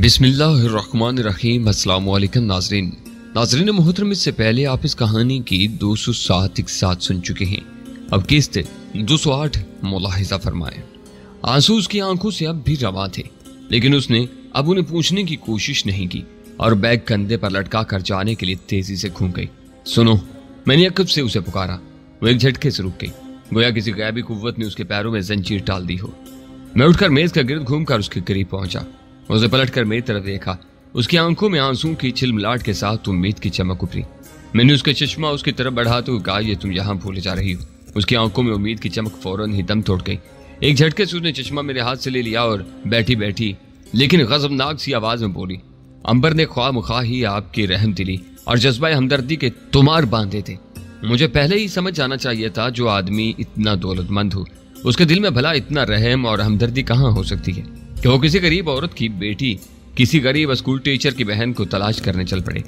बिस्मिल्लाहिर्रहमानिर्रहीम। अस्सलाम वालेकुम नाज़रीन मोहतरम, इससे पहले आप इस कहानी की 207 इक़सात सुन चुके हैं। अब किस्त 208 मुलाहिज़ा फरमाएं। आंसू उसकी आंखों से अब भी रवां थे, लेकिन उसने अब उन्हें पूछने की कोशिश नहीं की और बैग कंधे पर लटका कर जाने के लिए तेजी से घूम गई। सुनो, मैंने अकब से उसे पुकारा। वो एक झटके से रुक गई, गोया किसी गैबी कुव्वत ने उसके पैरों में जंजीर डाल दी हो। मैं उठकर मेज का गिर्द घूमकर उसके करीब पहुंचा। उसे पलटकर मेरी तरफ देखा। उसकी आंखों में आंसू की छिलमिलाहट के साथ उम्मीद की चमक उभरी। मैंने उसका चश्मा उसकी तरफ बढ़ाते हुए कहा, ये तुम यहाँ भूले जा रही हो। उसकी आंखों में उम्मीद की चमक फौरन ही दम तोड़ गई। एक झटके से उसने चश्मा मेरे हाथ से ले लिया और बैठी बैठी लेकिन गजबनाक सी आवाज में बोली, अंबर ने ख्वाह ही आपकी रहम दिली और जज्बा हमदर्दी के तुमार बांधे थे। मुझे पहले ही समझ जाना चाहिए था, जो आदमी इतना दौलतमंद हो उसके दिल में भला इतना रहम और हमदर्दी कहाँ हो सकती है कि वो किसी गरीब औरत की बेटी, किसी गरीब स्कूल टीचर की बहन को तलाश करने चल पड़े।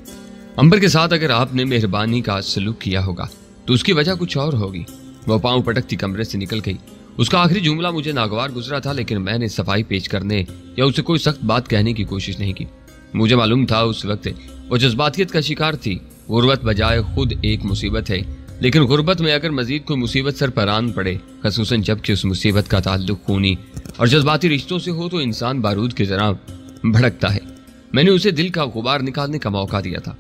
अंबर के साथ अगर आपने मेहरबानी का सलूक किया होगा तो उसकी वजह कुछ और होगी। वह पांव पटकती कमरे से निकल गई। उसका आखिरी जुमला मुझे नागवार गुजरा था, लेकिन मैंने सफाई पेश करने या उसे कोई सख्त बात कहने की कोशिश नहीं की। मुझे मालूम था उस वक्त वो जज्बातियत का शिकार थी। गुर्बत बजाय खुद एक मुसीबत है, लेकिन गुर्बत में अगर मजीद कोई मुसीबत सर पर आन पड़े, खसूसन जबकि उस मुसीबत का ताल्लुक खूनी और जज्बाती रिश्तों से हो, तो इंसान बारूद की तरह भड़कता है। मैंने उसे दिल का गुबार निकालने का मौका दिया था,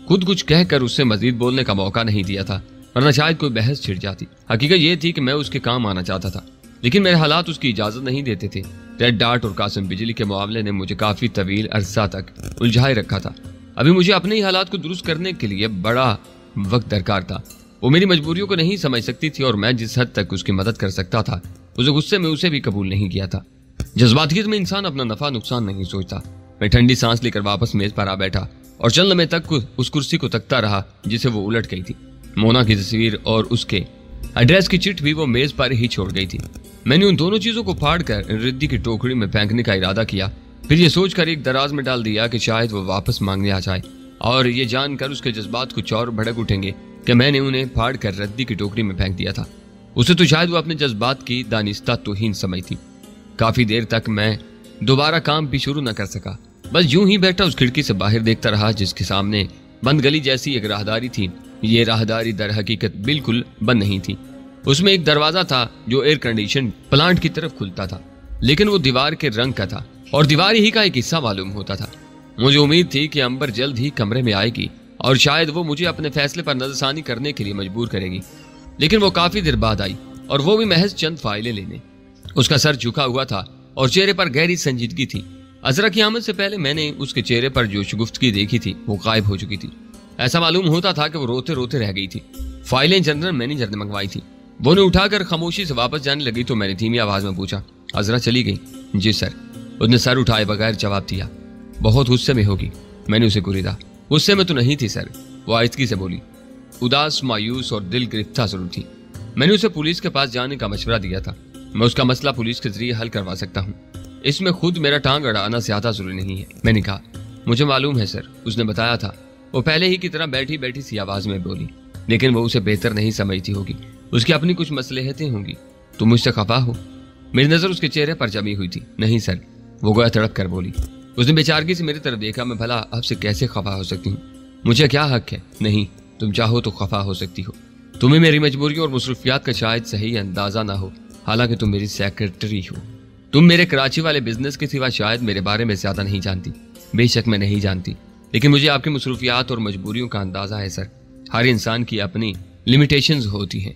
खुद कुछ कहकर उससे मजीद बोलने का मौका नहीं दिया था, वरना शायद कोई बहस छिड़ जाती। हकीकत यह थी कि मैं उसके काम आना चाहता था, लेकिन मेरे हालात उसकी इजाजत नहीं देते थे। रेड डार्ट और कासिम बिजली के मामले ने मुझे काफी तवील अरसा तक उलझाए रखा था। अभी मुझे अपने ही हालात को दुरुस्त करने के लिए बड़ा वक्त दरकार था। वो मेरी मजबूरियों को नहीं समझ सकती थी और मैं जिस हद तक उसकी मदद कर सकता था उसे गुस्से में उसे भी कबूल नहीं किया था। जज्बातियत में इंसान अपना नफा नुकसान नहीं सोचता। मैं ठंडी सांस लेकर वापस मेज पर आ बैठा और चंद लम्हे तक उस कुर्सी को तकता रहा जिसे वो उलट गई थी। मोना की तस्वीर और उसके एड्रेस की चिट भी वो मेज पर ही छोड़ गई थी। मैंने उन दोनों चीजों को फाड़कर रिद्दी की टोकरी में फेंकने का इरादा किया, फिर ये सोचकर एक दराज में डाल दिया कि शायद वो वापस मांगने आ जाए, और ये जानकर उसके जज्बात कुछ और भड़क उठेंगे कि मैंने उन्हें फाड़ कर रद्दी की टोकरी में फेंक दिया था। उसे तो शायद वो अपने जज्बात की दानिस्ता तौहीन समझती। काफी देर तक मैं दोबारा काम भी शुरू न कर सका। बस यूं ही बैठा उस खिड़की से बाहर देखता रहा, जिसके सामने बंद गली जैसी एक राहदारी थी। ये राहदारी दर हकीकत बिल्कुल बंद नहीं थी। उसमें एक दरवाजा था जो एयर कंडीशन प्लांट की तरफ खुलता था, लेकिन वो दीवार के रंग का था और दीवार ही का एक हिस्सा मालूम होता था। मुझे उम्मीद थी कि अंबर जल्द ही कमरे में आएगी और शायद वो मुझे अपने फैसले पर नजरसानी करने के लिए मजबूर करेगी, लेकिन वो काफी देर बाद आई और वो भी महज चंद फाइलें लेने। उसका सर झुका हुआ था और चेहरे पर गहरी संजीदगी थी। अजरा की आमद से पहले मैंने उसके चेहरे पर जो शगुफ्तगी देखी थी वो गायब हो चुकी थी। ऐसा मालूम होता था कि वो रोते रोते रह गई थी। फाइलें जनरल मैनेजर ने मंगवाई थी। वो उन्हें उठाकर खामोशी से वापस जाने लगी तो मैंने धीमी आवाज में पूछा, अजरा चली गई? जी सर। उसने सर उठाए बगैर जवाब दिया। बहुत गुस्से में होगी। मैंने उसे गुरीदा। गुस्से में तो नहीं थी सर, वो आहिस्तगी से बोली। उदास, मायूस और दिल गिरफ्तार जरूर थी। मैंने उसे पुलिस के पास जाने का मशवरा दिया था। मैं उसका मसला पुलिस के जरिए हल करवा सकता हूँ, इसमें खुद मेरा टांग अड़ाना ज्यादा जरूरी नहीं है। मैंने कहा, मुझे मालूम है सर। उसने बताया था। वो पहले ही की तरह बैठी बैठी सी आवाज में बोली, लेकिन वो उसे बेहतर नहीं समझती होगी। उसकी अपनी कुछ मसलहतें होंगी। तुम मुझसे खफा हो? मेरी नजर उसके चेहरे पर जमी हुई थी। नहीं सर, वो गोया तड़प कर बोली। उसने बेचारगी से मेरी तरफ देखा। मैं भला आपसे कैसे खफा हो सकती हूँ? मुझे क्या हक है? नहीं, तुम चाहो तो खफा हो सकती हो। तुम्हें मेरी मजबूरियों और मसरूफियात का शायद सही अंदाजा ना हो, हालांकि तुम मेरी सेक्रेटरी हो। तुम मेरे कराची वाले बिजनेस के सिवा शायद मेरे बारे में ज्यादा नहीं जानती। बेशक मैं नहीं जानती, लेकिन मुझे आपकी मसरूफियात और मजबूरियों का अंदाजा है सर। हर इंसान की अपनी लिमिटेशंस होती हैं,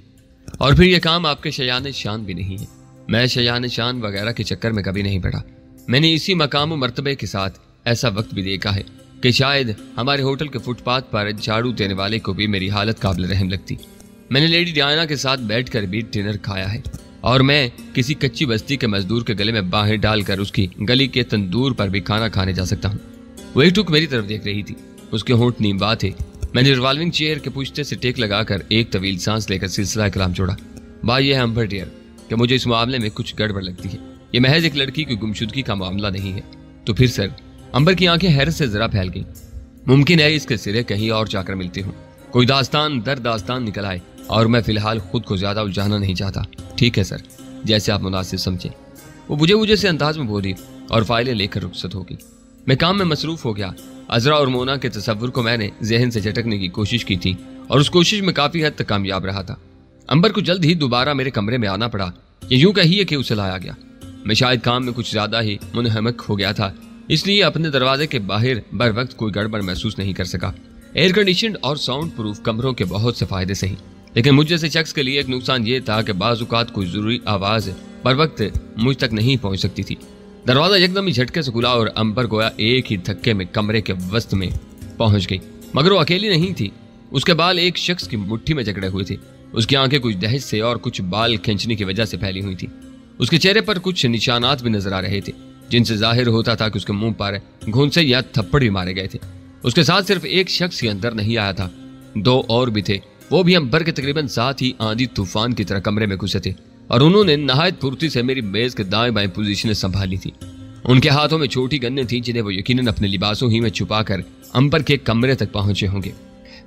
और फिर यह काम आपके शयान शान भी नहीं है। मैं शयान शान वगैरह के चक्कर में कभी नहीं पड़ा। मैंने इसी मकाम और मर्तबे के साथ ऐसा वक्त भी देखा है कि शायद हमारे होटल के फुटपाथ पर झाड़ू देने वाले को भी मेरी हालत काबिल रहम लगती। मैंने लेडी डायना के साथ बैठकर भी डिनर खाया है, और मैं किसी कच्ची बस्ती के मजदूर के गले में बाहें डालकर उसकी गली के तंदूर पर भी खाना खाने जा सकता हूँ। वो एक टुक मेरी तरफ देख रही थी। उसके होंठ नींबा थे। मैंने रिवॉल्विंग चेयर के पुश्ते से टेक लगाकर एक तवील सांस लेकर सिलसिला कलाम जोड़ा। बात यह है अंबर डियर कि मुझे इस मामले में कुछ गड़बड़ लगती है। ये महज एक लड़की की गुमशुदगी का मामला नहीं है। तो फिर सर? अंबर की आंखें हैरत से जरा फैल गई। मुमकिन है इसके सिरे कहीं और जाकर मिलते हों, कोई दास्तान दर दास्तान निकल आए, और मैं फिलहाल खुद को ज्यादा उलझाना नहीं चाहता। ठीक है सर, जैसे आप मुनासिब समझे। वो बुझे बुझे से अंदाज में बोली और फाइलें लेकर रुखसत होगी। मैं काम में मसरूफ हो गया। अजरा और मोना के तस्वुर को मैंने जहन से झटकने की कोशिश की थी और उस कोशिश में काफी हद तक कामयाब रहा था। अंबर को जल्द ही दोबारा मेरे कमरे में आना पड़ा। ये यूं कहिए कि उसे लाया गया। मैं शायद काम में कुछ ज्यादा ही मुनहमक हो गया था, इसलिए अपने दरवाजे के बाहर बर वक्त कोई गड़बड़ महसूस नहीं कर सका। एयर कंडीशन और साउंड प्रूफ कमरों के बहुत से फायदे सही, लेकिन मुझ जैसे शख्स के लिए एक नुकसान ये था कि बाज़ औक़ात कोई जरूरी आवाज बर वक्त मुझ तक नहीं पहुंच सकती थी। दरवाजा एकदम ही झटके से खुला और अंबर गोया एक ही धक्के में कमरे के वस्त में पहुंच गई। मगर वो अकेली नहीं थी। उसके बाल एक शख्स की मुट्ठी में जकड़े हुए थे। उसकी आंखें कुछ दहशत से और कुछ बाल खींचने की वजह से फैली हुई थी। उसके चेहरे पर कुछ निशानात भी नजर आ रहे थे, जिनसे जाहिर होता था कि उसके मुंह पर घूंसे या थप्पड़ भी मारे गए थे। उसके साथ सिर्फ एक शख्स ही अंदर नहीं आया था, दो और भी थे। वो भी अंबर के तकरीबन साथ ही आंधी तूफान की तरह कमरे में घुसे थे और उन्होंने नहायत फुर्ती से मेरी मेज के दाएं बाएं पोजीशनें संभाली थी। उनके हाथों में छोटी गन्ने थी, जिन्हें वो यकीनन अपने लिबासों ही में छुपाकर अंबर के कमरे तक पहुंचे होंगे।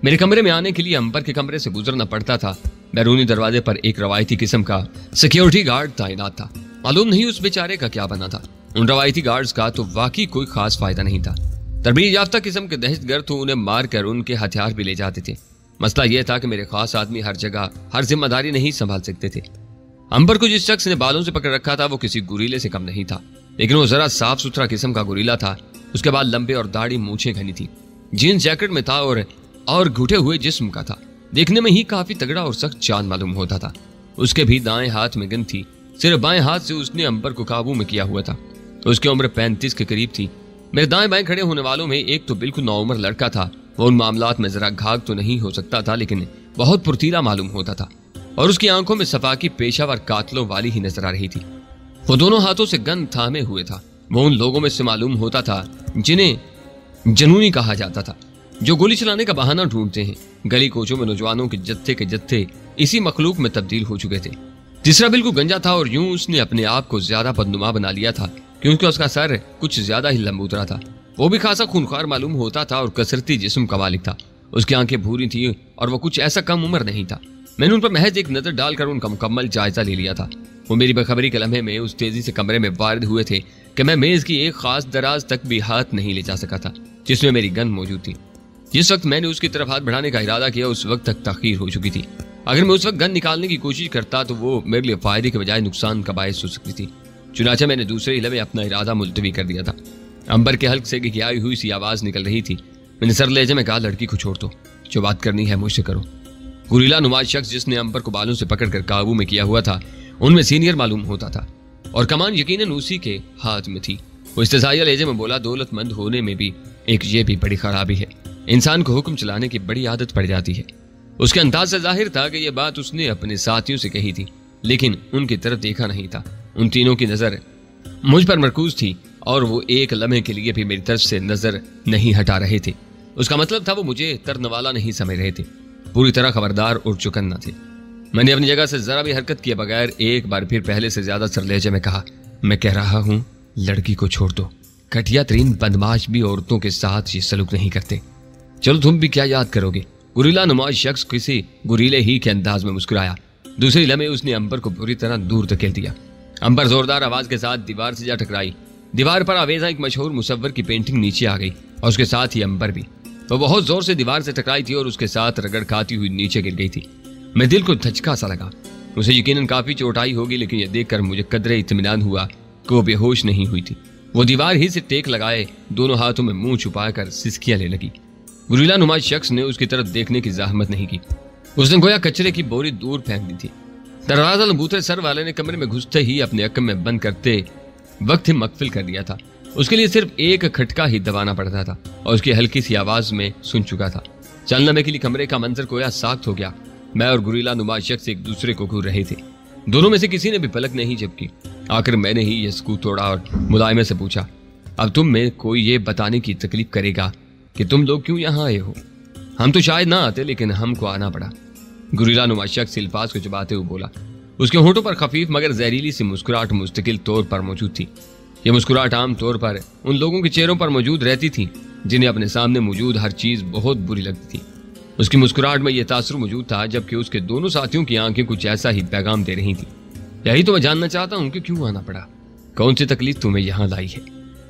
मेरे कमरे में आने के लिए अंबर के कमरे से गुजरना पड़ता था। बैरूनी दरवाजे पर एक रवायती किस्म का सिक्योरिटी गार्ड तैनात था। मालूम नहीं उस बेचारे का क्या बना था। उन रवायती गार्ड्स का तो वाकई कोई खास फायदा नहीं था। तरबीज याफ्ता किस्म के दहशतगर्द तो उन्हें मार कर उनके हथियार भी ले जाते थे। मसला यह था कि मेरे खास आदमी हर जगह हर जिम्मेदारी नहीं संभाल सकते थे। अंबर को जिस शख्स ने बालों से पकड़ रखा था वो किसी गुरीले से कम नहीं था, लेकिन वो जरा साफ सुथरा किस्म का गुरीला था। उसके बाद लंबे और दाढ़ी मूछें घनी थी, जीन्स जैकेट में था और घुटे हुए जिस्म का था। देखने में ही काफी तगड़ा और सख्त चांद मालूम होता था। उसके भी दाएं हाथ में गन थी। सिर्फ बाएं हाथ से उसने अंबर को काबू में किया हुआ था। उसकी उम्र 35 के करीब थी। मेरे दाएं बाएं खड़े होने वालों में एक तो बिल्कुल नौउम्र लड़का था। वो उन मामलात में जरा घाघ तो नहीं हो सकता था, लेकिन बहुत फुर्तीला मालूम होता था और उसकी आंखों में सफाकी पेशावर कातलों वाली ही नजर आ रही थी। वो दोनों हाथों से गन थामे हुए था। वो उन लोगों में से मालूम होता था जिन्हें जनूनी कहा जाता था, जो गोली चलाने का बहाना ढूंढते हैं। गली कोचों में नौजवानों के जत्थे इसी मखलूक में तब्दील हो चुके थे। तीसरा बिल्कुल गंजा था और यूं उसने अपने आप को ज्यादा बदनुमा बना लिया था, क्योंकि उसका सर कुछ ज्यादा ही लंबूतरा था। वो भी खासा खूनखार मालूम होता था और कसरती जिस्म का मालिक था। उसकी आंखें भूरी थी और वो कुछ ऐसा कम उम्र नहीं था। मैंने उन पर महज एक नजर डालकर उनका मुकम्मल जायजा ले लिया था। वो मेरी बेखबरी के लम्हे में उस तेजी से कमरे में वारिद हुए थे कि मैं मेज की एक खास दराज तक भी हाथ नहीं ले जा सका था जिसमें मेरी गन मौजूद थी। जिस वक्त मैंने उसकी तरफ हाथ बढ़ाने का इरादा किया उस वक्त तक ताखीर हो चुकी थी। अगर मैं उस वक्त गन निकालने की कोशिश करता तो वो मेरे लिए फायदे के बजाय नुकसान का बायस हो सकती थी। चुनाचा मैंने दूसरे हिले में अपना इरादा मुलतवी कर दिया था। अंबर के हल्क से गियाई हुई सी आवाज निकल रही थी। मैंने सर लहजे में कहा, लड़की को छोड़ दो, जो बात करनी है मुझसे करो। गुरीला नुमाज शख्स जिसने अंबर को बालों से पकड़कर काबू में किया हुआ था, उनमें सीनियर मालूम होता था और कमान यकीनन उसी के हाथ में थी। वो इस्तेज़ाइया लहजे में बोला, दौलतमंद होने में भी एक ये भी बड़ी खराबी है, इंसान को हुक्म चलाने की बड़ी आदत पड़ जाती है। उसके अंदाज से जाहिर था कि यह बात उसने अपने साथियों से कही थी, लेकिन उनकी तरफ देखा नहीं था। उन तीनों की नजर मुझ पर मरकूज थी और वो एक लम्हे के लिए भी मेरी तरफ से नजर नहीं हटा रहे थे। उसका मतलब था वो मुझे तरनवाला नहीं समझ रहे थे, पूरी तरह खबरदार और चौकन्ना थे। मैंने अपनी जगह से जरा भी हरकत किए बगैर एक बार फिर पहले से ज्यादा सरलहजे में कहा, मैं कह रहा हूं लड़की को छोड़ दो। घटिया तरीन बदमाश भी औरतों के साथ ये सलूक नहीं करते। चलो तुम भी क्या याद करोगे। गुरीला नुमाज शख्स किसी गुरीले ही के अंदाज में मुस्कुराया। दूसरी लम्हे उसने अंबर को पूरी तरह दूर धकेल दिया। अंबर जोरदार आवाज के साथ दीवार से जा टकराई। दीवार पर आवेजा एक मशहूर मुसव्वर की पेंटिंग नीचे आ गई और उसके साथ ही अंबर भी। वो बहुत जोर से दीवार से टकराई थी और उसके साथ रगड़ खाती हुई नीचे गिर गई थी। मैं दिल को धचका सा लगा। उसे यकीनन काफी चोट आई होगी, लेकिन यह देखकर मुझे कदरे इत्मीनान हुआ कि वो बेहोश नहीं हुई थी। वो दीवार ही से टेक लगाए दोनों हाथों में मुंह छुपाकर सिसकियां ले लगी। गुरीला नुमाज शख्स ने उसकी तरफ देखने की जहमत नहीं की। उसने गोया कचरे की बोरी दूर फेंक दी थी। दरवाजा लंबूतरे सर वाले ने कमरे में घुसते ही अपने अक्कम में बंद करते वक्त ही मकफिल कर दिया था। उसके लिए सिर्फ एक खटका ही दबाना पड़ता था और उसकी हल्की सी आवाज में सुन चुका था। चलने के लिए कमरे का मंजर गोया साख्त हो गया। मैं और गुरीला नुमाज शख्स एक दूसरे को घूर रहे थे। दोनों में से किसी ने भी पलक नहीं झपकी। आखिर मैंने ही यह सुकूत तोड़ा और मुलायमे से पूछा, अब तुम में कोई ये बताने की तकलीफ करेगा कि तुम लोग क्यों यहाँ आए हो? हम तो शायद ना आते, लेकिन हमको आना पड़ा। गुरीला नुमाज शख्स अल्फाज को चबाते हुए बोला। उसके होठों पर खफीफ मगर जहरीली सी मुस्कुराहट मुस्तकिल तौर पर मौजूद थी। यह मुस्कुराहट आम तौर पर उन लोगों के चेहरों पर मौजूद रहती थी जिन्हें अपने सामने मौजूद हर चीज बहुत बुरी लगती थी। उसकी मुस्कुराहट में यह तासुर मौजूद था, जबकि उसके दोनों साथियों की आंखें कुछ ऐसा ही पैगाम दे रही थी। यही तो मैं जानना चाहता हूँ कि क्यों आना पड़ा, कौन सी तकलीफ तुम्हें यहाँ लाई है?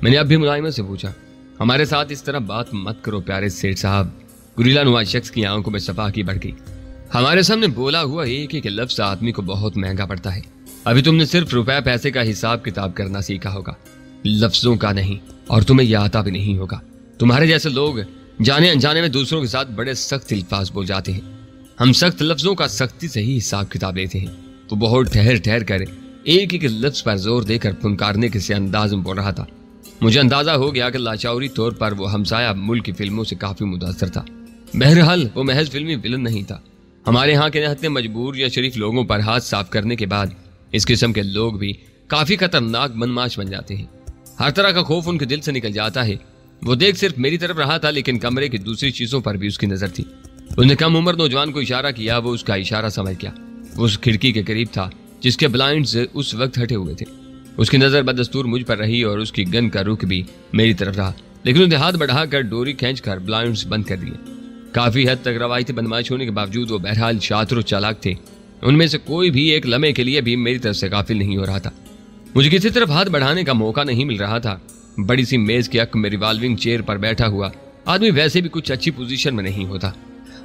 मैंने अब भी मुलायमा से पूछा। हमारे साथ इस तरह बात मत करो प्यारे सेठ साहब। गुरीला नुमा शख्स की आंखों में सफाकी बढ़ गई। हमारे सामने बोला हुआ एक एक लफ्ज आदमी को बहुत महंगा पड़ता है। अभी तुमने सिर्फ रुपए पैसे का हिसाब किताब करना सीखा होगा, लफ्जों का नहीं, और तुम्हें यह आता भी नहीं होगा। तुम्हारे जैसे लोग जाने अनजाने में दूसरों के साथ बड़े सख्त अल्फाज बोल जाते हैं। हम सख्त लफ्जों का सख्ती से ही हिसाब किताब लेते हैं। वो बहुत ठहर ठहर कर एक एक लफ्ज पर जोर देकर फुनकारने के से अंदाज में बोल रहा था। मुझे अंदाजा हो गया कि लाचावरी तौर पर वो हमसाया मुल्क की फिल्मों से काफी मुतासर था। बहरहाल वो महज फिल्मी विलन नहीं था। हमारे यहाँ के निहत्ते मजबूर या शरीफ लोगों पर हाथ साफ करने के बाद इस किस्म के लोग भी काफी खतरनाक बदमाश बन जाते हैं। हर तरह का खौफ उनके दिल से निकल जाता है। वो देख सिर्फ मेरी तरफ रहा था, लेकिन कमरे की दूसरी चीजों पर भी उसकी नजर थी। उसने कम उम्र नौजवान को इशारा किया। वो उसका इशारा समझ गया। वो उस खिड़की के करीब था जिसके ब्लाइंड्स उस वक्त हटे हुए थे। उसकी नजर बदस्तूर मुझ पर रही और उसकी गन का रुख भी मेरी तरफ रहा, लेकिन उसने हाथ बढ़ाकर डोरी खींचकर ब्लाइंड्स बंद कर दिए। काफी हद तक रवायती बदमाश होने के बावजूद वो बहरहाल शातिर और चालाक थे। उनमें से कोई भी एक लम्हे के लिए भी मेरी तरफ से गाफिल नहीं हो रहा था। मुझे किसी तरफ हाथ बढ़ाने का मौका नहीं मिल रहा था। बड़ी सी मेज के अक में रिवॉल्विंग चेयर पर बैठा हुआ आदमी वैसे भी कुछ अच्छी पोजीशन में नहीं होता।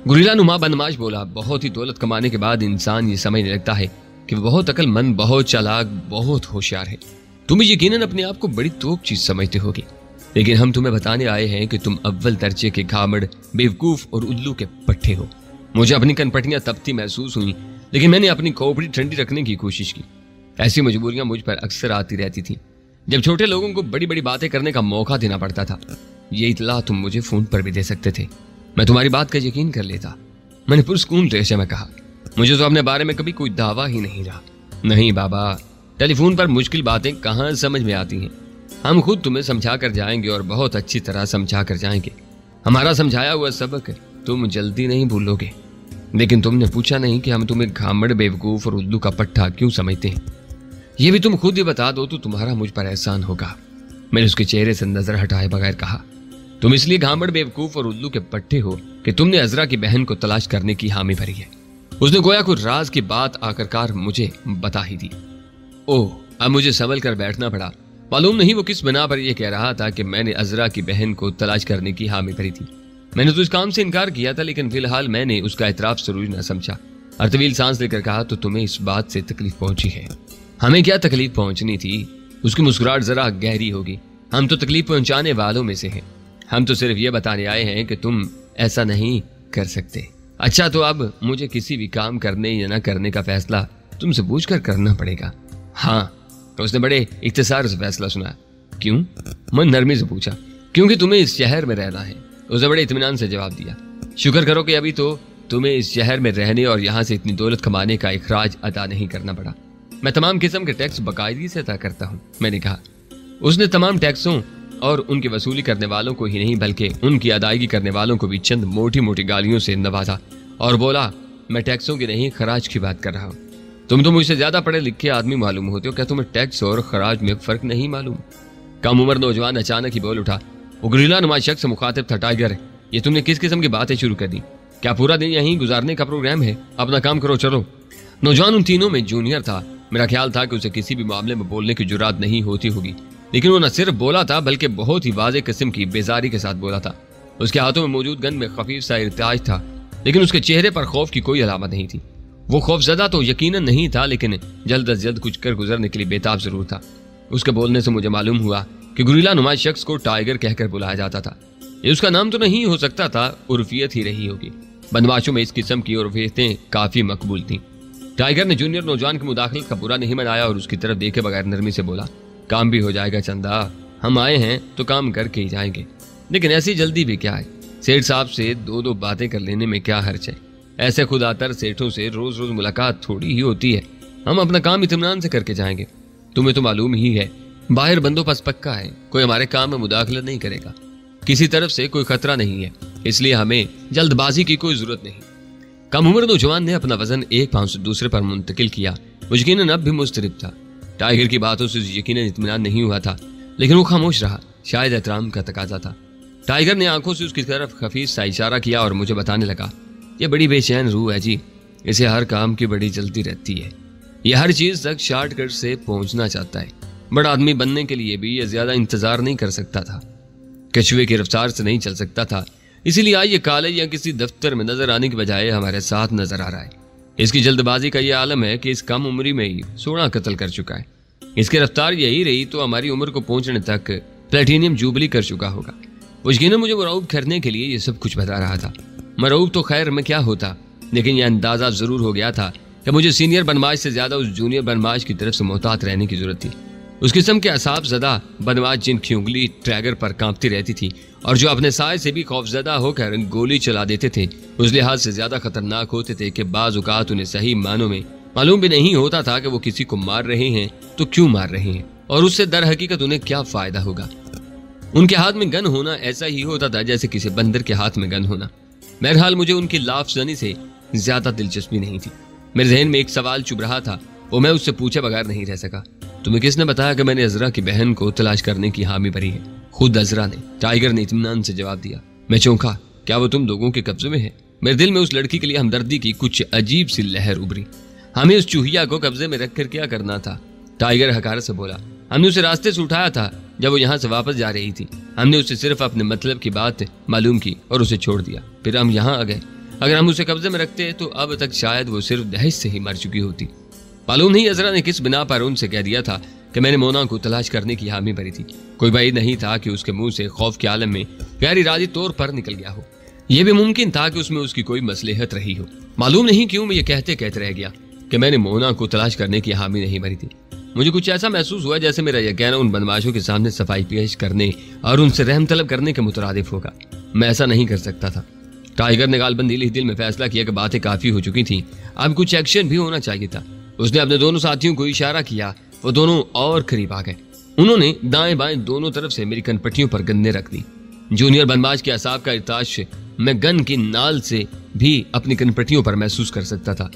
गुरीला नुमा बदमाश बोला, बहुत ही दौलत कमाने के बाद इंसान ये समझने लगता है कि वो बहुत अक्लमंद, बहुत चालाक, बहुत होशियार है। तुम यकीनन अपने आप को बड़ी तोप चीज समझते होगे, लेकिन हम तुम्हें बताने आए हैं कि तुम अव्वल दर्जे के घामड़, बेवकूफ और उल्लू के पट्टे हो। मुझे अपनी कनपटियां तपती महसूस हुई, लेकिन मैंने अपनी खोपड़ी ठंडी रखने की कोशिश की। ऐसी मजबूरियां मुझ पर अक्सर आती रहती थी जब छोटे लोगों को बड़ी बड़ी बातें करने का मौका देना पड़ता था। ये इतला तुम मुझे फोन पर भी दे सकते थे, मैं तुम्हारी बात का यकीन कर लेता। मैंने पुरस्कून लहजे में कहा, मुझे तो अपने बारे में कभी कोई दावा ही नहीं रहा। नहीं बाबा, टेलीफोन पर मुश्किल बातें कहाँ समझ में आती हैं। हम खुद तुम्हें समझा कर जाएंगे और बहुत अच्छी तरह समझा कर जाएंगे। हमारा समझाया हुआ सबक तुम जल्दी नहीं भूलोगे। लेकिन तुमने पूछा नहीं कि हम तुम्हें घामड़, बेवकूफ और उल्लू का पट्टा क्यों समझते हैं। ये भी तुम खुद ही बता दो तो तुम्हारा मुझ पर एहसान होगा। मैंने उसके चेहरे से नजर हटाए बगैर कहा, तुम इसलिए घामड़, बेवकूफ और उल्लू के पट्टे हो कि तुमने अजरा की बहन को तलाश करने की हामी भरी है। उसने गोया कोई राज की बात आखिरकार मुझे बता ही दी। ओह, अब मुझे संभल कर बैठना पड़ा। मालूम नहीं वो किस बिना पर यह कह रहा था कि मैंने अजरा की बहन को तलाश करने की हामी भरी थी। मैंने तो इस काम से इनकार किया था, लेकिन फिलहाल मैंने उसका एतराफ जरूरी न समझा और तवील सांस लेकर कहा, तो तुम्हें इस बात से तकलीफ पहुंची है। हमें क्या तकलीफ पहुंचनी थी? उसकी मुस्कुराहट जरा गहरी होगी। हम तो तकलीफ पहुंचाने वालों में से हैं। हम तो सिर्फ ये बताने आए हैं कि तुम ऐसा नहीं कर सकते। अच्छा, तो अब मुझे किसी भी काम करने या न करने का फैसला तुमसे पूछकर करना पड़ेगा। हाँ, तो उसने बड़े इख्तिसार से फैसला सुना। क्यों? मन नरमी से पूछा। क्योंकि तुम्हें इस शहर में रहना है। उसने बड़े इत्मीनान से जवाब दिया। शुक्र करो कि अभी तो तुम्हें इस शहर में रहने और यहाँ से इतनी दौलत कमाने का इखराज अदा नहीं करना पड़ा। मैं तमाम किस्म के टैक्स बाकायदगी से अदा करता हूँ, मैंने कहा। उसने तमाम टैक्सों और उनकी वसूली करने वालों को ही नहीं बल्कि उनकी अदायगी करने वालों को भी चंद मोटी मोटी गालियों से नवाजा और बोला, मैं टैक्सों की नहीं खराज की बात कर रहा हूँ। तुम तो मुझसे ज्यादा पढ़े लिखे आदमी मालूम होते हो, क्या तुम्हें टैक्स और खराज में फर्क नहीं मालूम? कम उम्र नौजवान अचानक ही बोल उठा। वो गुरीला नुमा शख्स से मुखातिब था, टाइगर, ये तुमने किस किस्म की बातें शुरू कर दी? क्या पूरा दिन यहीं गुजारने का प्रोग्राम है? अपना काम करो, चलो। नौजवान उन तीनों में जूनियर था। मेरा ख्याल था कि उसे किसी भी मामले में बोलने की जुर्रात नहीं होती होगी, लेकिन वो न सिर्फ बोला था बल्कि बहुत ही वाज़ेह किस्म की बेजारी के साथ बोला था। उसके हाथों में मौजूद गन में खफीफ सा इर्तियाज था, लेकिन उसके चेहरे पर खौफ की कोई अलामत नहीं थी। वो खौफजदा तो यकीनन नहीं था, लेकिन जल्द अज जल्द कुछ कर गुजरने के लिए बेताब जरूर था। उसके बोलने से मुझे मालूम हुआ कि गुरीला नुमा शख्स को टाइगर कहकर बुलाया जाता था। ये उसका नाम तो नहीं हो सकता था, उर्फियत ही रही होगी। बदमाशों में इस किस्म की उर्फियतें काफी मकबूल थीं। टाइगर ने जूनियर नौजवान की मुदाखलत का बुरा नहीं मनाया और उसकी तरफ देखे बगैर नरमी से बोला, काम भी हो जाएगा चंदा, हम आए हैं तो काम करके ही जाएंगे, लेकिन ऐसी जल्दी भी क्या है? सेठ साहब से दो दो बातें कर लेने में क्या हर्ज है? ऐसे खुदातर सेठों से रोज रोज मुलाकात थोड़ी ही होती है। हम अपना काम इत्मीनान से करके जाएंगे। तुम्हें तो मालूम ही है, बाहर बंदोबस्त पक्का है, कोई हमारे काम में मुदाखलत नहीं करेगा, किसी तरफ से कोई खतरा नहीं है, इसलिए हमें जल्दबाजी की कोई जरूरत नहीं। कम उम्र नौजवान ने अपना वजन एक पांव से दूसरे पर मुंतकिल किया। वो यकीनन अब भी मुस्तरिब था। टाइगर की बातों से यकीनन इत्मीनान नहीं हुआ था, लेकिन वो खामोश रहा। शायद एहतराम का तकाजा था। टाइगर ने आंखों से उसकी तरफ खफीफ सा इशारा किया और मुझे बताने लगा, ये बड़ी बेचैन रूह है जी, इसे हर काम की बड़ी जल्दी रहती है। ये हर चीज तक शॉर्टकट से पहुंचना चाहता है। बड़ा आदमी बनने के लिए भी ये ज्यादा इंतजार नहीं कर सकता था। कछुए की रफ्तार से नहीं चल सकता था, इसीलिए आज ये कॉलेज या किसी दफ्तर में नजर आने की बजाय हमारे साथ नजर आ रहा है। इसकी जल्दबाजी का यह आलम है कि इस कम उम्री में ही 16 कत्ल कर चुका है। इसकी रफ्तार यही रही तो हमारी उम्र को पहुंचने तक प्लेटिनियम जुबली कर चुका होगा। वो यकीनन मुझे मरऊब करने के लिए ये सब कुछ बता रहा था। मरऊब तो खैर मैं क्या होता, लेकिन यह अंदाजा जरूर हो गया था कि मुझे सीनियर बनमाश से ज्यादा उस जूनियर बनमाश की तरफ से मोहतात रहने की जरूरत थी। उस किस्म के असाब ज़दा बनमाश जिनकी उंगली ट्रैगर पर कांपती रहती थी और जो अपने साय से भी खौफजदा होकर गोली चला देते थे, उस लिहाज से ज्यादा खतरनाक होते थे कि बाज औकात उन्हें सही मानों में मालूम भी नहीं होता था कि वो किसी को मार रहे हैं तो क्यों मार रहे हैं और उससे दर हकीकत उन्हें क्या फायदा होगा। उनके हाथ में गन होना ऐसा ही होता था जैसे किसी बंदर के हाथ में गन होना। बहरहाल मुझे उनकी लाफजनी से ज्यादा दिलचस्पी नहीं थी। मेरे जहन में एक सवाल चुभ रहा था, वो मैं उससे पूछे बगैर नहीं रह सका। तुम्हें किसने बताया कि मैंने अजरा की बहन को तलाश करने की हामी भरी है? खुद अजरा ने, टाइगर ने इत्मीनान से जवाब दिया। मैं चौंका, क्या वो तुम लोगों के कब्जे में है? मेरे दिल में उस लड़की के लिए हमदर्दी की कुछ अजीब सी लहर उभरी। हमें उस चूहिया को कब्जे में रखकर क्या करना था? टाइगर हकारत से बोला। हमने उसे रास्ते से उठाया था जब वो यहाँ से वापस जा रही थी। हमने उसे सिर्फ अपने मतलब की बात मालूम की और उसे छोड़ दिया। फिर हम यहाँ आ गए। अगर हम उसे कब्जे में रखते तो अब तक शायद वो सिर्फ दहेज से ही मर चुकी होती। मालूम नहीं अजरा ने किस बिना पर उनसे कह दिया था कि मैंने मोना को तलाश करने की हामी भरी थी। कोई बात नहीं था कि उसके मुंह से खौफ के आलम में गैर इरादी तौर पर निकल गया हो। यह भी मुमकिन था कि उसमें उसकी कोई मसलहत रही हो। मालूम नहीं क्यों मैं ये कहते कहते रह गया कि मैंने मोना को तलाश करने की हामी नहीं भरी थी। मुझे कुछ ऐसा महसूस हुआ जैसे मेरा यह कहना उन बदमाशों के सामने सफाई पेश करने और उनसे रहम तलब करने के मुतरादिफ होगा। मैं ऐसा नहीं कर सकता था। टाइगर ने गालबंदी दिल में फैसला किया कि बातें काफी हो चुकी थी, अब कुछ एक्शन भी होना चाहिए था। उसने अपने दोनों साथियों को इशारा किया, वो दोनों और करीब आ गए। उन्होंने दाएं बाएं दोनों तरफ से मेरी कनपट्टियों पर गन्ने रख दी। जूनियर बदमाश के असाब का इर्ताश मैं गन की नाल से भी अपनी कनपट्टियों पर महसूस कर सकता था।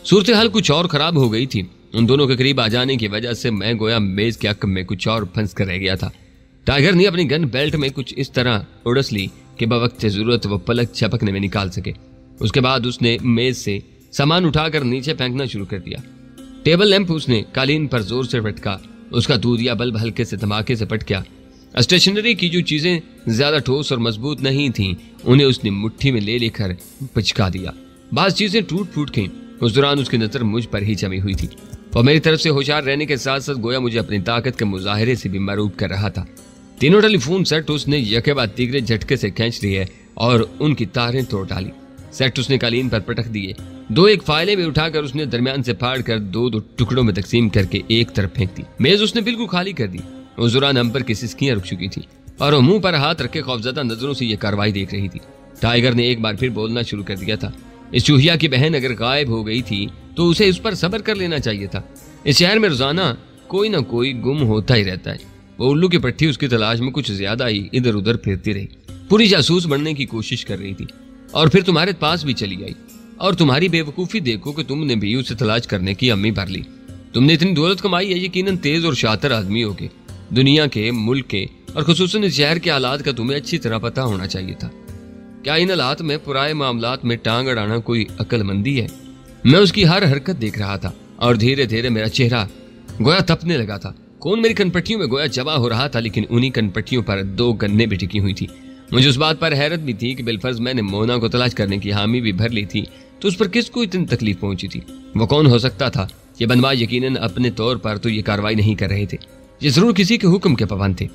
सूरत हाल कुछ और खराब हो गई थी। उन दोनों के करीब आ जाने की वजह से मैं गोया मेज के हक में कुछ और फंस कर रह गया था। टाइगर ने अपनी गन बेल्ट में कुछ इस तरह उड़स ली कि बवक्त जरूरत वो पलक झपकने में निकाल सके। उसके बाद उसने मेज से सामान उठाकर नीचे फेंकना शुरू कर दिया। टेबल लैंप उसने कालीन पर जोर से पटका। उसका दूधिया बल्ब हल्के से धमाके से पटका। स्टेशनरी की जो चीजें ज्यादा ठोस और मजबूत नहीं थीं, उन्हें उसने मुट्ठी में ले लेकर पिचका दिया। बाज चीजें टूट फूट गईं। उस दौरान उसकी नजर मुझ पर ही जमी हुई थी और मेरी तरफ से होशियार रहने के साथ साथ गोया मुझे अपनी ताकत के मुजाहिरे से भी मरूब कर रहा था। तीनों टेलीफोन सेट उसने यके बाद तीसरे झटके से खींच लिए और उनकी तारें तोड़ डाली। सेट उसने कालीन पर पटक दिए। दो एक फाइलें भी उठाकर उसने दरमियान से फाड़ कर दो दो टुकड़ों में तकसीम करके एक तरफ फेंक दी। मेज उसने बिल्कुल खाली कर दी। उस दौरान हम पर की सिसकियां रुक चुकी थी और वो मुंह पर हाथ रखे खौफजदा नजरों से यह कार्रवाई देख रही थी। टाइगर ने एक बार फिर बोलना शुरू कर दिया था। इस चूहिया की बहन अगर गायब हो गई थी तो उसे उस पर सब्र कर लेना चाहिए था। इस शहर में रोजाना कोई ना कोई गुम होता ही रहता है। वो उल्लू की पट्टी उसकी तलाश में कुछ ज्यादा ही इधर उधर फिरती रही, पूरी जासूस बनने की कोशिश कर रही थी और फिर तुम्हारे पास भी चली आई। और तुम्हारी बेवकूफी देखो कि तुमने भी उसे तलाश करने की अम्मी भर ली। तुमने इतनी दौलत कमाई है, यकीनन तेज और शातिर आदमी हो के दुनिया के, मुल्क के और खुसूसन इस शहर के हालात का तुम्हें अच्छी तरह पता होना चाहिए था। क्या इन हालात में पुराने मामलात में टांग अड़ाना कोई अक्लमंदी है? मैं उसकी हर हरकत देख रहा था और धीरे धीरे मेरा चेहरा गोया तपने लगा था। कौन मेरी कनपट्टियों में गोया जमा हो रहा था, लेकिन उन्हीं कनपट्टियों पर दो गन्ने भी टिकी हुई थी। मुझे उस बात पर हैरत भी थी कि बिलफर्ज मैंने मोना को तलाश करने की हामी भी भर ली थी तो उस पर किसको इतनी तकलीफ पहुंची थी? वो कौन हो सकता था? ये बनवाज यकीनन अपने तौर पर तो ये कार्रवाई नहीं कर रहे थे, ये जरूर किसी के हुक्म के पाबंद थे।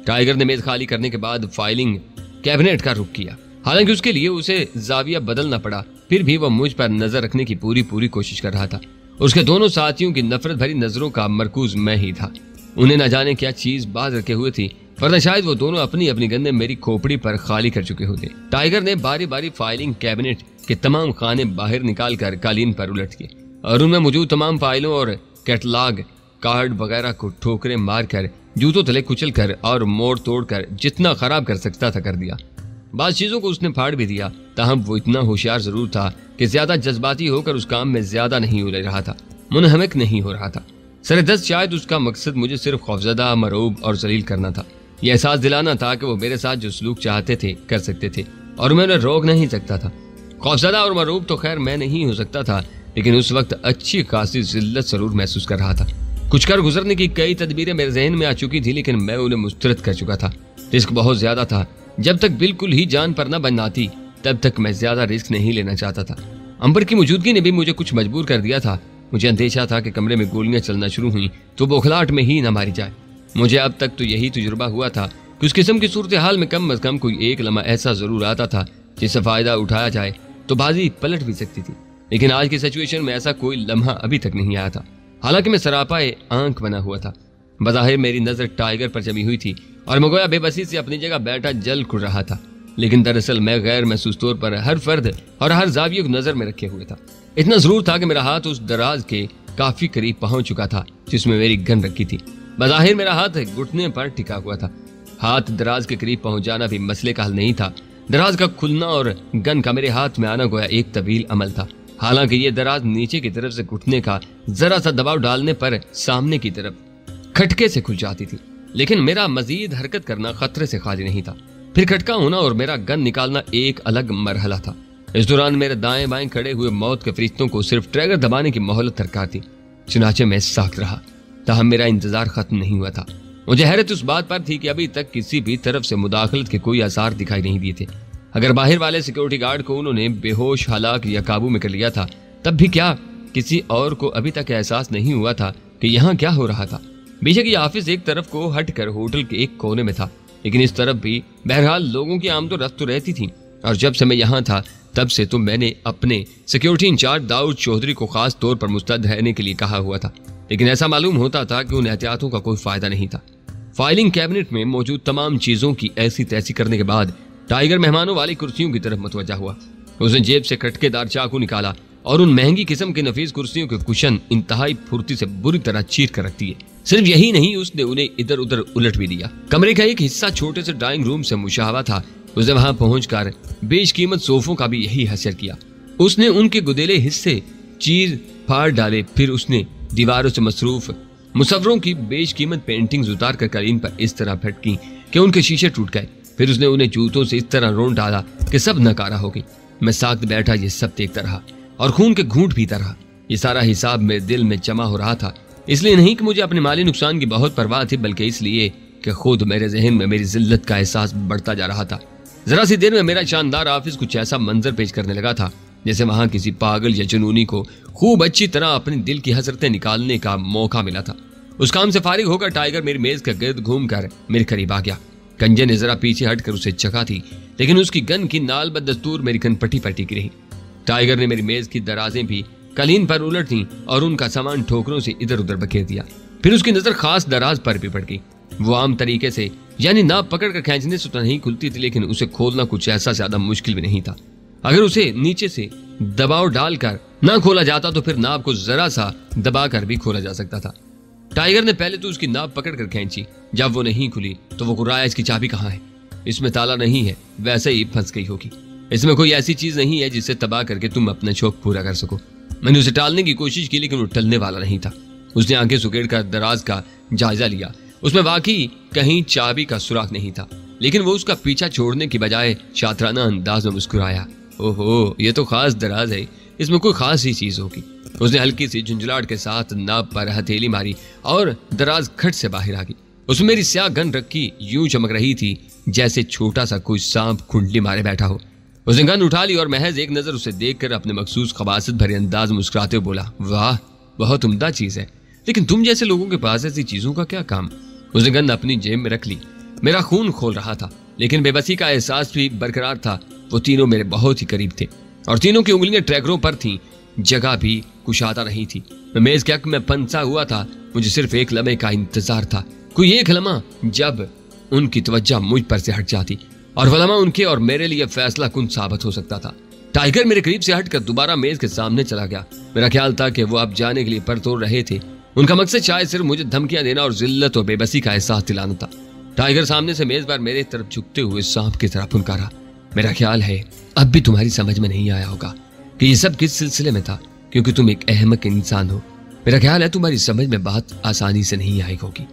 टाइगर ने मेज खाली करने के बाद फाइलिंग कैबिनेट का रुख किया। हालांकि उसके लिए उसे जाविया बदलना पड़ा, फिर भी वह मुझ पर नजर रखने की पूरी कोशिश कर रहा था। उसके दोनों साथियों की नफरत भरी नजरों का मरकूज मैं ही था। उन्हें न जाने क्या चीज बाज रखे हुए थी, वरना शायद वो दोनों अपनी अपनी गन्ने मेरी खोपड़ी पर खाली कर चुके होते। टाइगर ने बारी बारी फाइलिंग कैबिनेट के तमाम खाने बाहर निकाल कर कालीन पर उलट किए और उनमें मौजूद तमाम फाइलों और कैटलॉग कार्ड वगैरह को ठोकरें मारकर, जूतों तले कुचल कर और मोड़ तोड़ कर जितना खराब कर सकता था कर दिया। बात चीजों को उसने फाड़ भी दिया, ताहम वो इतना होशियार जरूर था कि ज्यादा जज्बाती होकर उस काम में ज्यादा नहीं उलझ रहा था, मुनहमिक नहीं हो रहा था। सरदस्त शायद उसका मकसद मुझे सिर्फ खौफजदा, मरूब और जलील करना था। यह एहसास दिलाना था कि वो मेरे साथ जो सलूक चाहते थे कर सकते थे और मैं उन्हें रोक नहीं सकता था। खौफजदा और मरूब तो खैर मैं नहीं हो सकता था, लेकिन उस वक्त अच्छी खासी जिल्लत जरूर महसूस कर रहा था। कुछ कर गुजरने की कई तदबीरें मेरे जहन में आ चुकी थी, लेकिन मैं उन्हें मुस्तरद कर चुका था। रिस्क बहुत ज्यादा था जब तक बिल्कुल ही जान पर न बन आती तब तक मैं ज्यादा रिस्क नहीं लेना चाहता था। अंबर की मौजूदगी ने भी मुझे कुछ मजबूर कर दिया था। मुझे अंदेशा था कि कमरे में गोलियां चलना शुरू हुई तो बौखलाहट में ही न मारी जाए। मुझे अब तक तो यही तजुर्बा हुआ था कि उस किस्म की सूरत हाल में कम अज कम कोई एक लम्हा ऐसा जरूर आता था जिससे फायदा उठाया जाए तो बाजी पलट भी सकती थी। लेकिन आज की सिचुएशन में ऐसा कोई लम्हा अभी तक नहीं आया था। हालांकि मैं सरापाए आंख बना हुआ था। बज़ाहिर मेरी नजर टाइगर पर जमी हुई थी और मैं गोया बेबसी से अपनी जगह बैठा जल कुड़ रहा था। लेकिन दरअसल मैं गैर महसूस तौर पर हर फर्द और हर जाविये को नजर में रखे हुए था। इतना जरूर था कि मेरा हाथ उस दराज के काफी करीब पहुंच चुका था जिसमें मेरी गन रखी थी। बज़ाहिर मेरा हाथ घुटने पर टिका हुआ था। हाथ दराज के करीब पहुंच जाना भी मसले का हल नहीं था। दराज का खुलना और गन का मेरे हाथ में आना गोया एक तवील अमल था। हालांकि ये दराज नीचे की तरफ से घुटने का जरा सा दबाव डालने पर सामने की तरफ खटके से खुल जाती थी। लेकिन मेरा मजीद हरकत करना खतरे से खाली नहीं था। फिर खटका होना और मेरा गन निकालना एक अलग मरहला था। इस दौरान मेरे दाएं बाएं खड़े हुए मौत के फरिश्तों को सिर्फ ट्रैगर दबाने की मोहलत दरकार थी। चुनाचे मैं साख्त रहा, ताहम मेरा इंतजार खत्म नहीं हुआ था। मुझे हैरत उस बात पर थी कि अभी तक किसी भी तरफ से मुदाखलत के कोई आसार दिखाई नहीं दिए थे। अगर बाहर वाले सिक्योरिटी गार्ड को उन्होंने बेहोश हालाक या काबू में कर लिया था तब भी क्या किसी और को अभी तक एहसास नहीं हुआ था कि यहाँ क्या हो रहा था। बेशक ये ऑफिस एक तरफ को हटकर होटल के एक कोने में था, लेकिन इस तरफ भी बहरहाल लोगों की आमदो रफ्त तो रहती थी। और जब से मैं यहाँ था तब से तो मैंने अपने सिक्योरिटी इंचार्ज दाऊद चौधरी को खास तौर पर मुस्तैद रहने के लिए कहा हुआ था। लेकिन ऐसा मालूम होता था कि उन एहतियातों का कोई फायदा नहीं था। फाइलिंग कैबिनेट में मौजूद तमाम चीजों की ऐसी तैसी करने के बाद टाइगर मेहमानों वाली कुर्सियों की तरफ मुतवज्जा हुआ। उसने जेब से खटकेदार चाकू निकाला और उन महंगी किस्म की नफीस कुर्सियों के कुशन इंतहाई फुर्ती से बुरी तरह चीर कर रख दिए। सिर्फ यही नहीं, उसने उन्हें इधर उधर उलट भी दिया। कमरे का एक हिस्सा छोटे से ड्राइंग रूम से मुशाहबा था। उसने वहां पहुंचकर बेशकीमत सोफों का भी यही हसर किया। उसने उनके गुदेले हिस्से चीर फाड़ डाले। फिर उसने दीवारों से मसरूफ मुसव्वरों की बेशकीमत पेंटिंग्स उतार कर कालीन पर इस तरह फटकी कि उनके शीशे टूट गए। फिर उसने उन्हें जूतों से इस तरह रोन डाला कि सब नकारा हो गई। मैं साख्त बैठा ये सब देखता रहा और खून के घूंट पीता रहा। ये सारा हिसाब मेरे दिल में जमा हो रहा था, इसलिए नहीं कि मुझे अपने माली नुकसान की बहुत परवाह थी, बल्कि इसलिए कि खुद मेरे जहन में मेरी जिल्लत का एहसास बढ़ता जा रहा था। जरा सी देर में मेरा शानदार ऑफिस कुछ ऐसा मंजर पेश करने लगा था जैसे वहां किसी पागल या जुनूनी को खूब अच्छी तरह अपने दिल की हसरतें निकालने का मौका मिला था। उस काम से फारिग होकर टाइगर मेरी मेज के गिर्द घूमकर मेरे करीब आ गया। कंजे ने जरा पीछे हटकर उसे चखा थी, लेकिन उसकी गन की नाल बदस्तूर मेरी कनपट्टी पर टिकी रही। टाइगर ने मेरी मेज की दराजें भी कालीन पर उलट दी और उनका सामान ठोकरों से इधर उधर बखेर दिया। फिर उसकी नजर खास दराज पर भी पड़ गई। वो आम तरीके से यानी नाप पकड़ कर खींचने से तो नहीं खुलती थी, लेकिन उसे खोलना कुछ ऐसा ज्यादा मुश्किल भी नहीं था। अगर उसे नीचे से दबाव डालकर ना खोला जाता तो फिर नाप को जरा सा दबाकर भी खोला जा सकता था। टाइगर ने पहले तो उसकी नाप पकड़ कर खींची। जब वो नहीं खुली तो वो कुर्राया, इसकी चाबी कहाँ है? इसमें ताला नहीं है, वैसे ही फंस गई होगी। इसमें कोई ऐसी चीज नहीं है जिसे तबाह करके तुम अपना शौक पूरा कर सको। मैंने उसे टालने की कोशिश की, लेकिन वो टलने वाला नहीं था। उसने आंखें सुकेड़ कर दराज का जायजा लिया। उसमें वाकई कहीं चाबी का सुराग नहीं था, लेकिन वो उसका पीछा छोड़ने की बजाय शातराना अंदाज में मुस्कुराया। ओहो, ये तो खास दराज है, इसमें कोई खास ही चीज होगी। उसने हल्की सी झुंझलाहट के साथ नाप पर हथेली मारी और दराज खट से बाहर आ गई। उसमें मेरी स्याह गन रखी यूं चमक रही थी जैसे छोटा सा कोई सांप कुंडली मारे बैठा हो। उसने गन उठा ली और महज एक नजर उसे देखकर अपने मखसूस खबासत भरे अंदाज में मुस्कुराते हुए बोला, वाह, बहुत उम्दा चीज है, लेकिन तुम जैसे लोगों के पास ऐसी चीजों का क्या काम? उसने गन अपनी जेब में रख ली। मेरा खून खोल रहा था, लेकिन बेबसी का एहसास भी बरकरार था। वो तीनों मेरे बहुत ही करीब थे और तीनों की उंगलियां ट्रैकरों पर थीं। जगह भी कुशादा नहीं थी। मैं मेज के हक में फंसा हुआ था। मुझे सिर्फ एक लम्हे का इंतजार था, कोई एक लम्हा जब उनकी तवज्जो मुझ पर से हट जाती और वह लम्हा उनके और मेरे लिए फैसला कुन साबित हो सकता था। टाइगर मेरे करीब से हटकर दोबारा मेज के सामने चला गया। मेरा ख्याल था कि वो अब जाने के लिए परतोड़ रहे थे। उनका मकसद शायद सिर्फ मुझे धमकियां देना और जिल्लत और बेबसी का एहसास दिलाना था। टाइगर सामने से मेज पर मेरे तरफ झुकते हुए सांप की तरह फुनकारा। मेरा ख्याल है अब भी तुम्हारी समझ में नहीं आया होगा कि ये सब किस सिलसिले में था, क्योंकि तुम एक अहमक इंसान हो। मेरा ख्याल है तुम्हारी समझ में बात आसानी से नहीं आई होगी,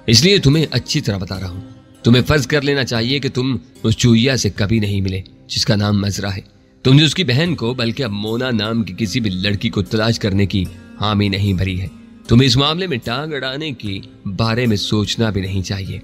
इसलिए तुम्हें अच्छी तरह बता रहा हूँ। तुम्हें फर्ज कर लेना चाहिए कि तुम उस चूहिया से कभी नहीं मिले जिसका नाम मजरा है। तुमने उसकी बहन को, बल्कि अब मोना नाम की किसी भी लड़की को तलाश करने की हामी नहीं भरी है। तुम्हें इस मामले में टांग अड़ाने के बारे में सोचना भी नहीं चाहिए।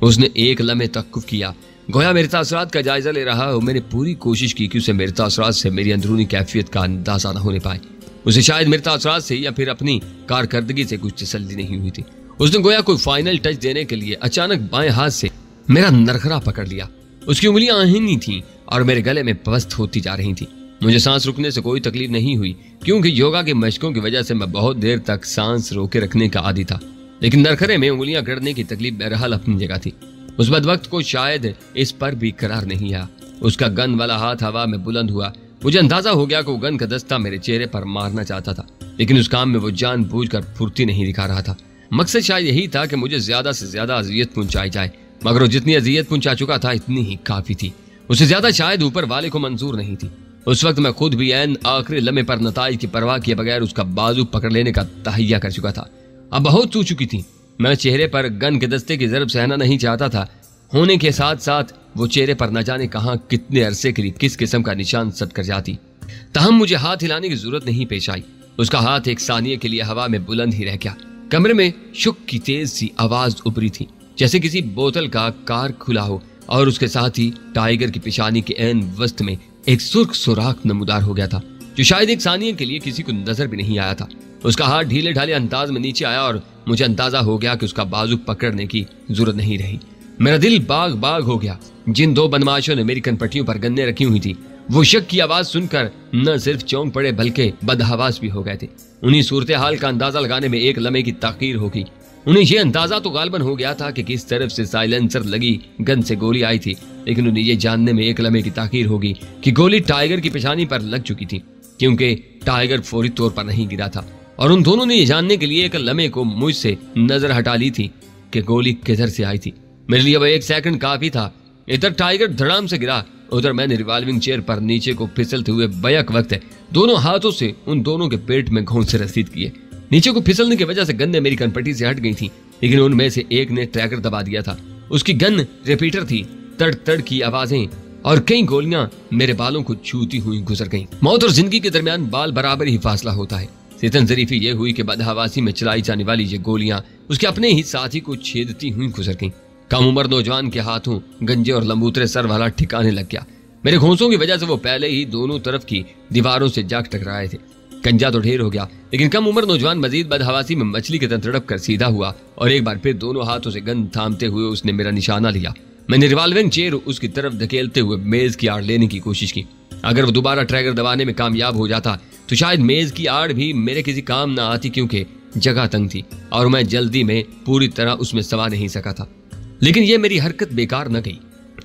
उसने एक लम्हे तवक्कुफ किया, गोया मेरे तासरात का जायजा ले रहा और मैंने पूरी कोशिश की कि उसे मेरे तासरात से मेरी अंदरूनी कैफियत का अंदाजा न होने पाए। उसे शायद मेरे तासरात से या फिर अपनी कारकर्दगी से कुछ तसल्ली नहीं हुई थी। उसने गोया कोई फाइनल टच देने के लिए अचानक बाएं हाथ से मेरा नरखरा पकड़ लिया। उसकी उंगलियां आहिनी थीं और मेरे गले में पस्त होती जा रही थी। मुझे सांस रुकने से कोई तकलीफ नहीं हुई, क्योंकि योगा के मशकों की वजह से मैं बहुत देर तक सांस रोके रखने का आदी था। लेकिन नरखरे में उंगलियां गड़ने की तकलीफ बहरहाल अपनी जगह थी। उस बदबख्त को शायद इस पर भी करार नहीं आया। उसका गन वाला हाथ हवा में बुलंद हुआ। मुझे अंदाजा हो गया कि वो गन का दस्ता मेरे चेहरे पर मारना चाहता था, लेकिन उस काम में वो जानबूझकर फुर्ती नहीं दिखा रहा था। मकसद शायद यही था कि मुझे ज्यादा से ज्यादा अजियत पहुंचाई जाए, मगर वो जितनी अजियत पहुंचा चुका था इतनी ही काफी थी। उसे ज्यादा शायद ऊपर वाले को मंजूर नहीं थी। उस वक्त मैं खुद भी ऐन आखिरी लम्हे पर नताइज की परवाह किए बगैर उसका बाजू पकड़ लेने का तहैया कर चुका था। अब बहुत चू चुकी थी। मैं चेहरे पर गन के दस्ते की ज़रब सहना नहीं चाहता था। होने के साथ साथ वो चेहरे पर न जाने कहां कितने अरसे के लिए किस किस्म का निशान सट कर जाती। तहम मुझे हाथ हिलाने की जरूरत नहीं पेश आई। उसका हाथ एक सानिये के लिए हवा में बुलंद ही रह गया। कमरे में शुक की तेज सी आवाज उभरी थी, जैसे किसी बोतल का कार खुला हो, और उसके साथ ही टाइगर की पेशानी के ऐन वस्त में एक सुर्ख सुराख नमूदार हो गया था, जो शायद एक सानिये के लिए किसी को नजर भी नहीं आया था। उसका हाथ ढीले ढाले अंदाज में नीचे आया और मुझे अंदाजा हो गया कि उसका बाजू पकड़ने की जरूरत नहीं रही। मेरा दिल बाग बाग हो गया। जिन दो बदमाशों ने मेरी कनपट्टियों पर गन्ने रखी हुई थी, वो शक की आवाज सुनकर न सिर्फ चौंक पड़े बल्कि बदहवास भी हो गए थे। उन्हीं सूरत हाल का अंदाजा लगाने में एक लम्हे की ताखीर होगी। उन्हें यह अंदाजा तो गालबन हो गया था कि किस तरफ से साइलेंसर लगी गन से गोली आई थी, लेकिन उन्हें यह जानने में एक लम्हे की ताखीर होगी कि गोली टाइगर की पेशानी पर लग चुकी थी, क्योंकि टाइगर फौरी तौर पर नहीं गिरा था। और उन दोनों ने यह जानने के लिए एक लम्हे को मुझसे नजर हटा ली थी कि गोली किधर से आई थी। मेरे लिए वह एक सेकंड काफी था। इधर टाइगर धड़ाम से गिरा, उधर मैंने रिवॉल्विंग चेयर पर नीचे को फिसलते हुए बैक वक्त दोनों हाथों से उन दोनों के पेट में घोंसे रसीद किए। नीचे को फिसलने की वजह से गन मेरी कनपट्टी से हट गई थी, लेकिन उनमें से एक ने ट्रैगर दबा दिया था। उसकी गन रिपीटर थी। तड़ तड़ की आवाजें और कई गोलियां मेरे बालों को छूती हुई गुजर गईं। मौत और जिंदगी के दरमियान बाल बराबर ही फासला होता है। सितन जरीफी ये हुई कि बदहवासी में चलाई जाने वाली ये गोलियां उसके अपने ही साथी को छेदती हुई गुजर गईं। कम उम्र नौजवान के हाथों गंजे और लंबूतरे सर वाला ठिकाने लग गया। मेरे घोंसों की वजह से वो पहले ही दोनों तरफ की दीवारों से जाग टकराए थे। गंजा तो ढेर हो गया, लेकिन कम उम्र नौजवान मजीद बदहवासी में मछली के तरह तड़प कर सीधा हुआ और एक बार फिर दोनों हाथों से गन थामते हुए उसने मेरा निशाना लिया। मैंने रिवॉल्विंग चेयर उसकी तरफ धकेलते हुए मेज की आड़ लेने की कोशिश की। अगर वो दोबारा ट्रैगर दबाने में कामयाब हो जाता तो शायद मेज की आड़ भी मेरे किसी काम ना आती, क्योंकि जगह तंग थी और मैं जल्दी में पूरी तरह उसमें सवा नहीं सका था। लेकिन यह मेरी हरकत बेकार न गई।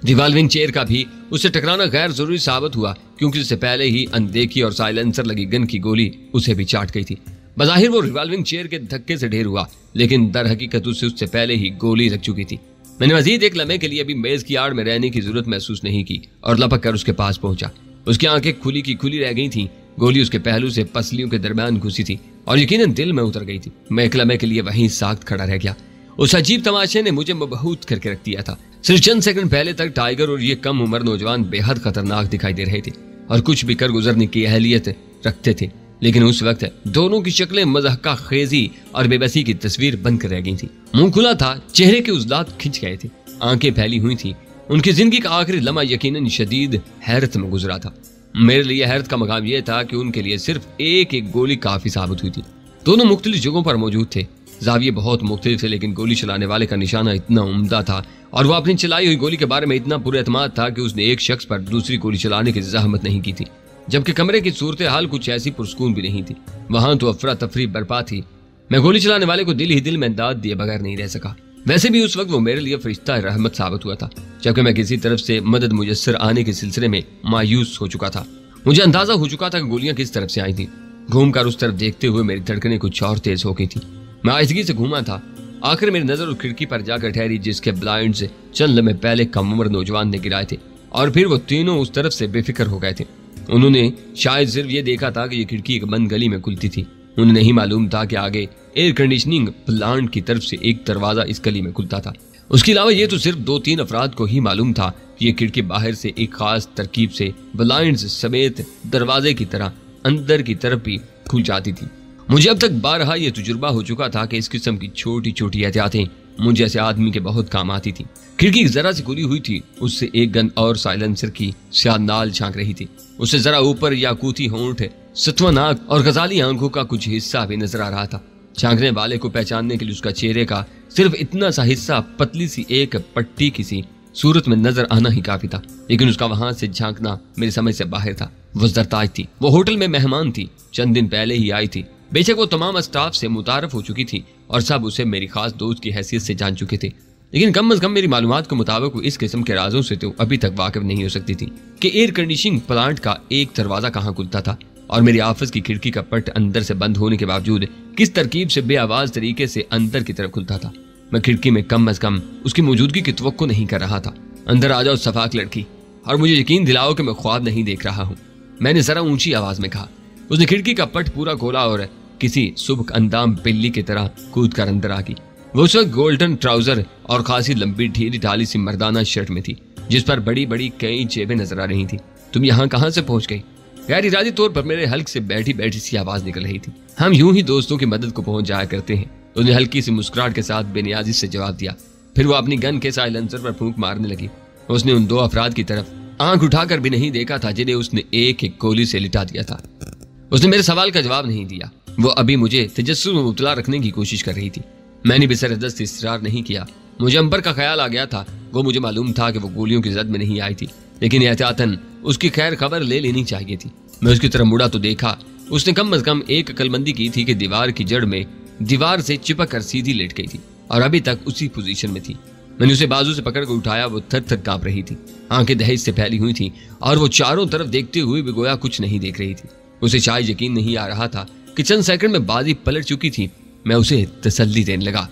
रिवॉल्विंग चेयर का भी उससे टकराना गैर जरूरी साबित हुआ, क्योंकि उससे पहले ही अनदेखी और साइलेंसर लगी गन की गोली उसे भी चाट गई थी। बज़ाहिर वो रिवॉल्विंग चेयर के धक्के से ढेर हुआ, लेकिन दर हकीकत उससे पहले ही गोली लग चुकी थी। मैंने मजीद एक लम्हे के लिए भी मेज की आड़ में रहने की जरूरत महसूस नहीं की और लपक कर उसके पास पहुंचा। उसकी आंखें खुली की खुली रह गई थी। गोली उसके पहलू से पसलियों के दरमियान घुसी थी और यकीनन दिल में उतर गई थी। मैं एक लम्हे के लिए वहीं साख्त खड़ा रह गया। उस अजीब तमाशे ने मुझे मबहूत करके रख दिया था। सिर्फ चंद सेकंड पहले तक टाइगर और ये कम उम्र नौजवान बेहद खतरनाक दिखाई दे रहे थे और कुछ भी कर गुजरने की अहलियत रखते थे, लेकिन उस वक्त दोनों की शक्लें मज़हका खेजी और बेबसी की तस्वीर बनकर रह गई थी। मुंह खुला था, चेहरे के उजलात खिंच गए थे, आंखें फैली हुई थी। उनकी जिंदगी का आखिरी लम्हा यकीनन शदीद हैरत में गुजरा था। मेरे लिए हैरत का मकाम यह था कि उनके लिए सिर्फ एक एक गोली काफी साबित हुई थी। दोनों मुख्तलिफ जगहों पर मौजूद थे। जाविये बहुत मुख्तलिफ थे, लेकिन गोली चलाने वाले का निशाना इतना उम्दा था और वो अपनी चलाई हुई गोली के बारे में इतना पुरएतमाद था कि उसने एक शख्स पर दूसरी गोली चलाने की जहमत नहीं की थी। जबकि कमरे की सूरत हाल कुछ ऐसी पुरस्कून भी नहीं थी। वहां तो अफरा तफरी बर्पा थी। मैं गोली चलाने वाले को दिल ही दिल में दाद दिए बगैर नहीं रह सका। वैसे भी उस वक्त वो मेरे लिए फरिश्ता रहमत साबित हुआ था, जबकि मैं किसी तरफ से मदद मुयस्सर आने के सिलसिले में मायूस हो चुका था। मुझे अंदाजा हो चुका था कि गोलियां किस तरफ से आई थी। घूमकर उस तरफ देखते हुए मेरी धड़कनें कुछ और तेज हो गई थी। मैं आहिस्तगी से घूमा था। आखिर मेरी नजर उस खिड़की पर जाकर ठहरी जिसके ब्लाइंड से चंद लम्हे पहले कम उम्र नौजवान ने गिराए थे, और फिर वो तीनों उस तरफ से बेफिक्र हो गए थे। उन्होंने शायद सिर्फ ये देखा था कि ये खिड़की एक बंद गली में खुलती थी। उन्हें नहीं मालूम था कि आगे एयर कंडीशनिंग प्लांट की तरफ से एक दरवाजा इस गली में खुलता था। उसके अलावा ये तो सिर्फ 2-3 अफराद को ही मालूम था कि ये खिड़की बाहर से एक खास तरकीब से ब्लाइंड्स समेत दरवाजे की तरह अंदर की तरफ भी खुल जाती थी। मुझे अब तक बारहा ये तजुर्बा हो चुका था कि इस किस्म की छोटी छोटी एहतियातें मुझे ऐसे आदमी के बहुत काम आती थी। खिड़की जरा सी खुली हुई थी, उससे एक गन और साइलेंसर की शानदाल झांक रही थी। उससे जरा ऊपर याकूती होंठ, सतवा नाक और गजाली आंखों का कुछ हिस्सा भी नजर आ रहा था। झांकने वाले को पहचानने के लिए उसका चेहरे का सिर्फ इतना सा हिस्सा पतली सी एक पट्टी किसी सूरत में नजर आना ही काफी था, लेकिन उसका वहां से झांकना मेरी समझ से बाहर था। वो जरताज थी, वो होटल में मेहमान थी, चंद दिन पहले ही आई थी। बेशक वो तमाम स्टाफ से मुतारफ हो चुकी थी और सब उसे मेरी खास दोस्त की हैसियत से जान चुके थे, लेकिन कम अज कम मेरी मालूमात के मुताबिक वो इस किस्म के राजों से तो अभी तक वाकिफ नहीं हो सकती थी कि एयर कंडीशनिंग प्लांट का एक दरवाजा कहाँ खुलता था और मेरी ऑफिस की खिड़की का पट अंदर से बंद होने के बावजूद किस तरकीब से बेआवाज तरीके से अंदर की तरफ खुलता था। मैं खिड़की में कम अज कम उसकी मौजूदगी की तवक्को नहीं कर रहा था। अंदर आ जाओ सफाक लड़की, और मुझे यकीन दिलाओ कि मैं ख्वाब नहीं देख रहा हूँ, मैंने जरा ऊंची आवाज में कहा। उसने खिड़की का पट पूरा खोला और किसी सुबह अंदाम बिल्ली की तरह कूद कर अंदर आ गई। वो उस वक्त गोल्डन ट्राउजर और खासी लंबी ढीली ढाली सी मर्दाना शर्ट में थी, जिस पर बड़ी बड़ी कई जेबें नजर आ रही थी। तुम यहाँ कहाँ से पहुंच गई? गैर इरादी तौर पर मेरे हल्क से बैठी बैठी सी आवाज निकल रही थी। हम यूं ही दोस्तों की मदद को पहुंच जाया करते हैं। उसने हल्की सी मुस्कुराहट के साथ बेनियाजी से जवाब दिया। फिर वो अपनी गन के साइलेंसर पर फूंक मारने लगी। उसने उन दो अफराद की तरफ आंख उठाकर भी नहीं देखा था जिन्हें उसने एक एक गोली से लिटा दिया था। उसने मेरे सवाल का जवाब नहीं दिया। वो अभी मुझे तजस्सुस में मुब्तला रखने की कोशिश कर रही थी। मैंने भी सरदस्त इसरार नहीं किया। मुझे अंबर का ख्याल आ गया था। वो मुझे मालूम था कि वो गोलियों की जद में नहीं आई थी, लेकिन एहतियातन उसकी खैर खबर ले लेनी चाहिए थी। मैं उसकी तरफ मुड़ा तो देखा उसने कम अज कम एक अक्लमंदी की थी कि दीवार की जड़ में दीवार से चिपक कर सीधी लेट गई थी और अभी तक उसी पोजीशन में थी। मैंने उसे बाजू से पकड़ कर उठाया। वो थर थर कांप रही थी, आंखें दहेज से फैली हुई थी और वो चारों तरफ देखते हुए भी गोया कुछ नहीं देख रही थी। उसे शायद यकीन नहीं आ रहा था कि चंद सेकंड में बाजी पलट चुकी थी। मैं उसे तसल्ली देने लगा।